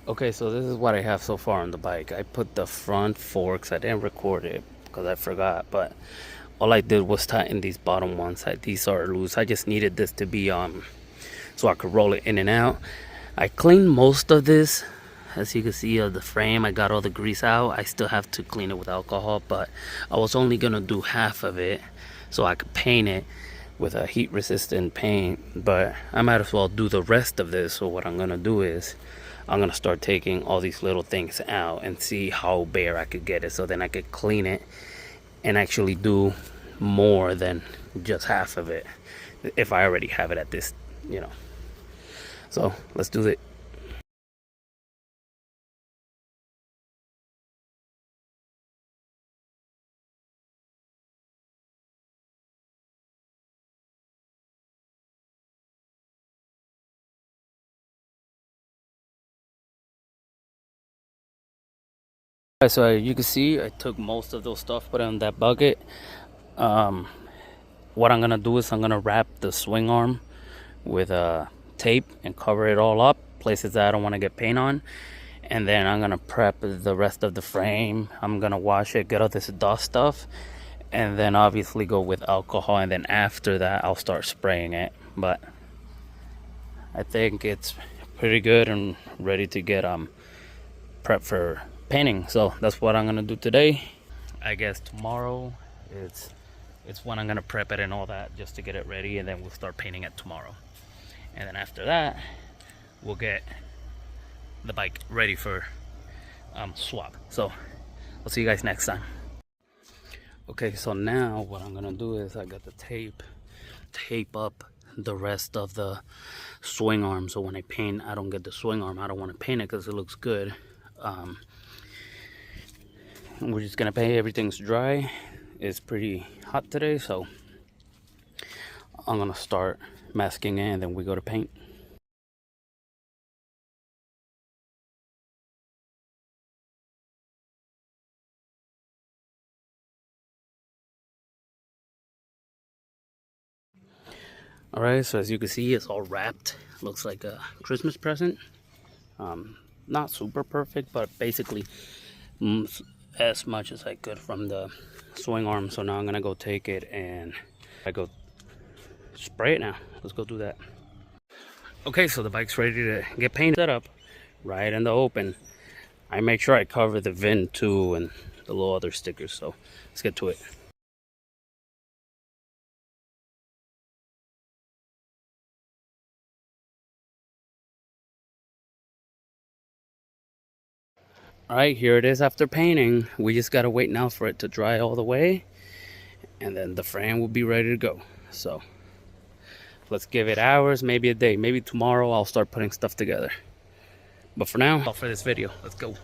Okay, so this is what I have so far on the bike. I put the front forks. I didn't record it because I forgot, but all I did was tighten these bottom ones. These are loose. I just needed this to be so I could roll it in and out. I cleaned most of this, as you can see, of the frame. I got all the grease out. I still have to clean it with alcohol, but I was only gonna do half of it so I could paint it with a heat resistant paint, but I might as well do the rest of this. So what I'm gonna do is I'm gonna start taking all these little things out and see how bare I could get it, so then I could clean it and actually do more than just half of it if I already have it at this, you know. So let's do it. Alright, so you can see I took most of those stuff, put it in that bucket. What I'm gonna do is I'm gonna wrap the swing arm with tape and cover it all up, places that I don't want to get paint on, and then I'm gonna prep the rest of the frame. I'm gonna wash it, get all this dust stuff, and then obviously go with alcohol, and then after that I'll start spraying it. But I think it's pretty good and ready to get prep for painting. So that's what I'm gonna do today. I guess tomorrow it's when I'm gonna prep it and all that, just to get it ready, and then we'll start painting it tomorrow. And then after that we'll get the bike ready for swap. So I'll see you guys next time. Okay, so now what I'm gonna do is I got the tape up the rest of the swing arm, so when I paint, I don't get the swing arm. I don't want to paint it because it looks good. We're just gonna paint. Everything's dry. It's pretty hot today, so I'm gonna start masking it and then we go to paint. Alright, so as you can see, it's all wrapped. Looks like a Christmas present. Not super perfect, but basically as much as I could from the swing arm. So now I'm gonna go take it and I go spray it now. Let's go do that. Okay, so the bike's ready to get painted set up right in the open. I make sure I cover the VIN too and the little other stickers, so let's get to it. Alright, here it is after painting. We just gotta wait now for it to dry all the way, and then the frame will be ready to go. So let's give it hours, maybe a day, maybe tomorrow I'll start putting stuff together. But for now, all for this video, let's go.